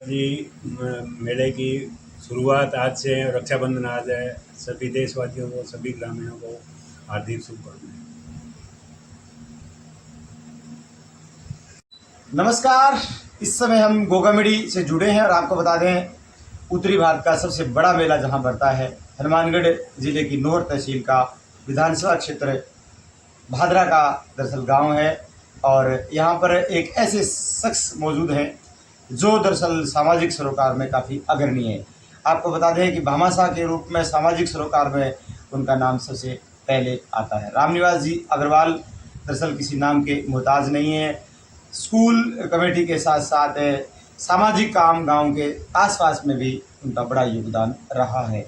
जी मेले की शुरुआत आज से है। रक्षाबंधन आज है। सभी देशवासियों को, सभी ग्रामीणों को हार्दिक शुभकामनाएं। नमस्कार। इस समय हम गोगामिडी से जुड़े हैं और आपको बता दें उत्तरी भारत का सबसे बड़ा मेला जहां बढ़ता है हनुमानगढ़ जिले की नोहर तहसील का विधानसभा क्षेत्र भादरा का दरअसल गांव है। और यहां पर एक ऐसे शख्स मौजूद हैं जो दरअसल सामाजिक सरोकार में काफ़ी अग्रणी है। आपको बता दें कि भामाशाह के रूप में सामाजिक सरोकार में उनका नाम सबसे पहले आता है। रामनिवास जी अग्रवाल दरअसल किसी नाम के मोहताज नहीं है। स्कूल कमेटी के साथ साथ सामाजिक काम गांव के आसपास में भी उनका बड़ा योगदान रहा है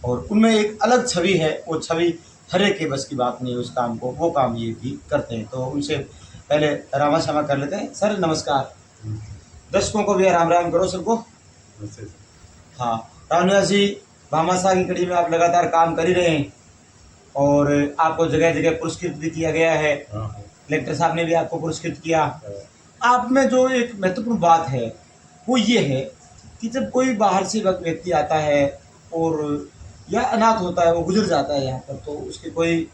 और उनमें एक अलग छवि है। वो छवि हर एक के बस की बात नहीं है उस काम को, वो काम ये भी करते हैं। तो उनसे पहले रामा श्यामा कर लेते हैं। सर नमस्कार। दर्शकों को भी राम राम करो सबको। हाँ रामनिवास जी, भामाशाह की कड़ी में आप लगातार काम कर ही रहे हैं और आपको जगह जगह पुरस्कृत भी किया गया है। कलेक्टर साहब ने भी आपको पुरस्कृत किया। आप में जो एक महत्वपूर्ण बात है वो ये है कि जब कोई बाहर से व्यक्ति आता है और या अनाथ होता है, वो गुजर जाता है यहाँ पर, तो उसके कोई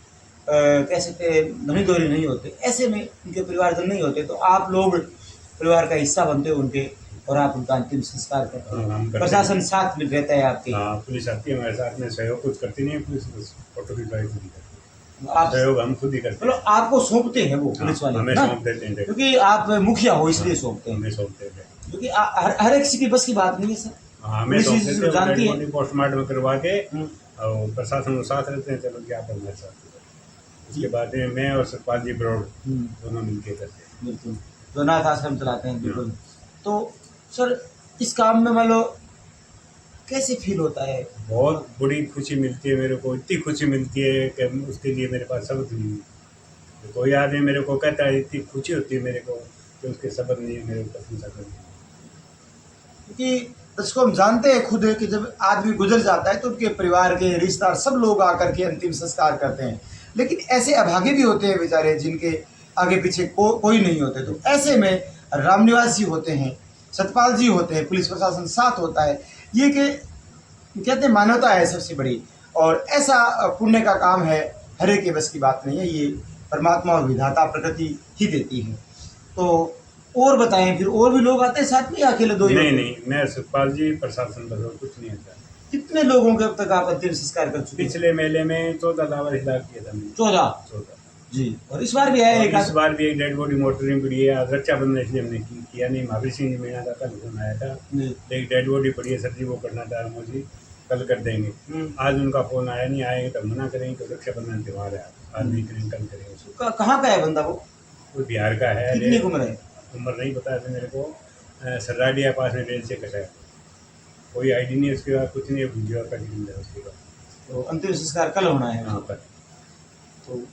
कह सकते धनी दोहरी नहीं होते, ऐसे में उनके परिवारजन नहीं होते, तो आप लोग परिवार का हिस्सा बनते हो उनके और आप उनका अंतिम संस्कार करते हैं। प्रशासन साथ में रहता है आपके? पुलिस आती है हमारे साथ में, सहयोग कुछ करती नहीं है पुलिस, बस फोटो खिंचवाई खुद ही करती है। आप सहयोग हम खुद ही करते हैं। मतलब आपको सौंपते हैं वो पुलिस वाले? हमें सौंप देते हैं क्योंकि आप मुखिया हो इसलिए सौंपते हैं। हमें सौंप देते हैं क्योंकि हर एक की बस की बात नहीं है सर। हमें सौंप देते हैं, जानती है पोस्टमार्टम करवा के और प्रशासन के साथ रहते हैं। चलो क्या हमारे साथ। उसके बाद मैं और सतपाल जी ब्रॉड दोनों मिलकर करते हैं। बिल्कुल, जो अनाथ आश्रम चलाते हैं। बिल्कुल। तो सर इस काम में मान लो कैसे फील होता है? बहुत बड़ी खुशी मिलती है मेरे को, इतनी खुशी मिलती है कि उसके लिए मेरे पास शब्द नहीं है। कोई आदमी मेरे को कहता है, इतनी खुशी होती है मेरे को कि उसके शब्द नहीं है मेरे को प्रशंसा करने। क्योंकि दर्शकों हम जानते हैं खुद कि जब आदमी गुजर जाता है तो उनके परिवार के रिश्तेदार सब लोग आकर के अंतिम संस्कार करते हैं, लेकिन ऐसे अभागे भी होते हैं बेचारे जिनके आगे पीछे कोई नहीं होते। तो ऐसे में रामनिवास जी होते हैं, सतपाल जी होते हैं, पुलिस प्रशासन साथ होता है। ये कि कहते हैं मानवता है सबसे बड़ी, और ऐसा पुण्य का काम है, हर एक के बस की बात नहीं है, ये परमात्मा और विधाता प्रकृति ही देती है। तो और बताएं, फिर और भी लोग आते हैं साथ में, अकेले दो ही? नहीं, मैं सतपाल जी, प्रशासन बस और कुछ नहीं आता। कितने लोगों के अब तक आप अंतिम संस्कार कर चुके? पिछले मेले में 14 लावा हिलाक किया था मैंने। 14 जी। और इस बार भी आया एक? इस बार भी एक डेड बॉडी मोटरिंग पड़ी है। आज रक्षाबंधन इसलिए हमने किया नहीं। महावीर सिंह जी मीणा का कल फोन आया था, एक डेड बॉडी पड़ी है सर जी, वो करना था मुझे, कल कर देंगे। आज उनका फोन आया नहीं, आएंगे तो मना करेंगे तो रक्षाबंधन त्योहार है, आज नहीं करेंगे कल करेंगे। कहाँ का है बंदा वो? बिहार का है। कितनी उम्र है? उम्र नहीं बताया था मेरे को। सर्राडिया पास में रेल से कटा है, कोई आईडी नहीं उसके बाद, कुछ नहीं, भुजिया का जिंदा है उसके बाद। तो अंतिम संस्कार कल होना है यहाँ पर। तो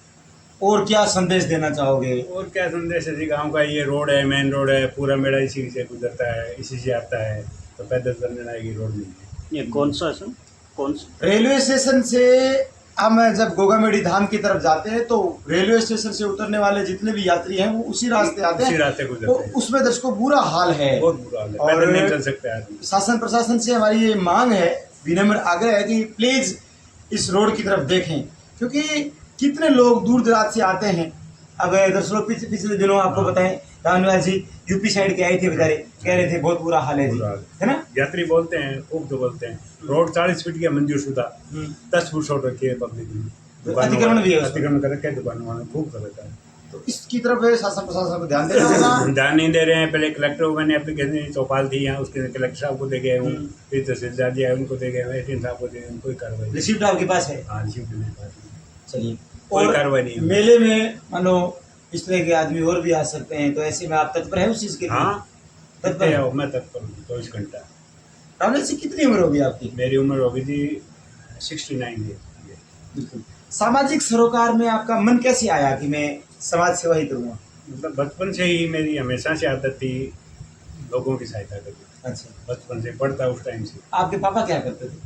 और क्या संदेश देना चाहोगे? और क्या संदेश है जी, गाँव का ये रोड है, मेन रोड है, पूरा मेला इसी से गुजरता है, इसी से आता है, तो पैदल चलने लायक रोड नहीं है। ये कौन सा है? कौन सा? रेलवे स्टेशन से हम जब गोगामेडी धाम की तरफ जाते हैं तो रेलवे स्टेशन से उतरने वाले जितने भी यात्री हैं वो उसी रास्ते आते हैं, उसी रास्ते गुजरते तो हैं। उसमें दर्शकों बुरा हाल है, बहुत बुरा हाल है, और पैदल नहीं चल सकता है। शासन प्रशासन से हमारी ये मांग है, विनम्र आग्रह है कि प्लीज इस रोड की तरफ देखें, क्योंकि कितने लोग दूर दराज से आते हैं। अब दरअसल पिछले दिनों आपको बताएं रामनिवास जी यूपी साइड के आए थे बेचारे, कह रहे थे बहुत बुरा हाल है जी, है ना? यात्री बोलते हैं, खूब तो बोलते हैं, रोड 40 फीट की मंजूर शुदा, 10 फुट शॉर्ट रखी है पब्लिक ने, अतिक्रमण भी है, अतिक्रमण कर रखा है, दुकानों वालों ने खूब कर रखा है। तो इसकी तरफ शासन प्रशासन को ध्यान देना होगा। ध्यान नहीं दे रहे हैं। पहले कलेक्टर को मैंने एप्लीकेशन चौपाल थी यहाँ, उसके कलेक्टर साहब को दे गए हूँ, फिर तहसीलदार जी आए उनको दे गए, एसडीएम साहब को दे गए, कोई कार्रवाई। रिसिप्ट आपके पास है? हाँ, रिसिप्ट मेरे पास है। चलिए, कोई कार्रवाई नहीं। मेले में मानो इस तरह के आदमी और भी आ सकते हैं, तो ऐसे में आप तत्पर है उस चीज के लिए? हाँ तत्पर है। मैं तत्पर हूँ 24 घंटा। रामनिवास जी कितनी उम्र होगी आपकी? मेरी उम्र होगी थी 69 ईयर। बिल्कुल। सामाजिक सरोकार में आपका मन कैसे आया कि मैं समाज सेवा ही करूँगा? मतलब बचपन से ही मेरी हमेशा से आदत थी लोगों की सहायता करनी। अच्छा, बचपन से पढ़ता उस टाइम से। आपके पापा क्या करते थे?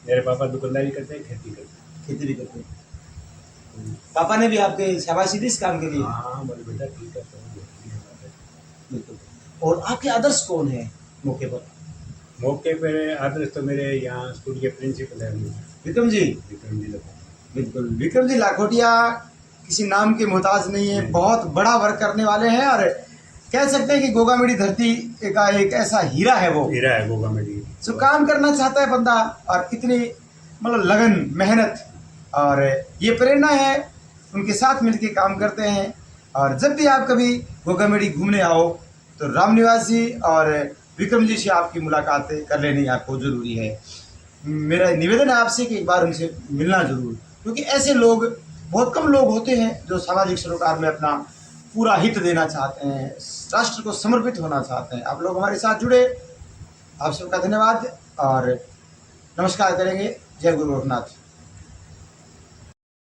मेरे पापा दुकानदारी करते हैं, खेती करते हैं। खेती भी करते हैं। पापा ने भी आपके शाबाशी दी इस काम के लिए? हाँ, बोले बेटा ठीक है। बिल्कुल। और आपके आदर्श कौन है मौके पर? मौके पर आदर्श तो मेरे यहाँ स्कूल के प्रिंसिपल है विक्रम जी। विक्रम जी लोग। बिल्कुल, विक्रम जी लाखोटिया किसी नाम के मोहताज नहीं है, बहुत बड़ा वर्क करने वाले हैं और कह सकते हैं कि गोगामेडी धरती का एक ऐसा हीरा है वो, हीरा है गोगामेडी। जो काम करना चाहता है बंदा और इतनी मतलब लगन मेहनत, और ये प्रेरणा है, उनके साथ मिलके काम करते हैं। और जब भी आप कभी गोगामेडी घूमने आओ तो राम निवासी और विक्रम जी से आपकी मुलाकात कर लेनी आपको ज़रूरी है। मेरा निवेदन है आपसे कि एक बार उनसे मिलना ज़रूर, क्योंकि ऐसे लोग बहुत कम लोग होते हैं जो सामाजिक सरोकार में अपना पूरा हित देना चाहते हैं, राष्ट्र को समर्पित होना चाहते हैं। आप लोग हमारे साथ जुड़े, आप सबका धन्यवाद और नमस्कार करेंगे। जय गुरु गोरखनाथ।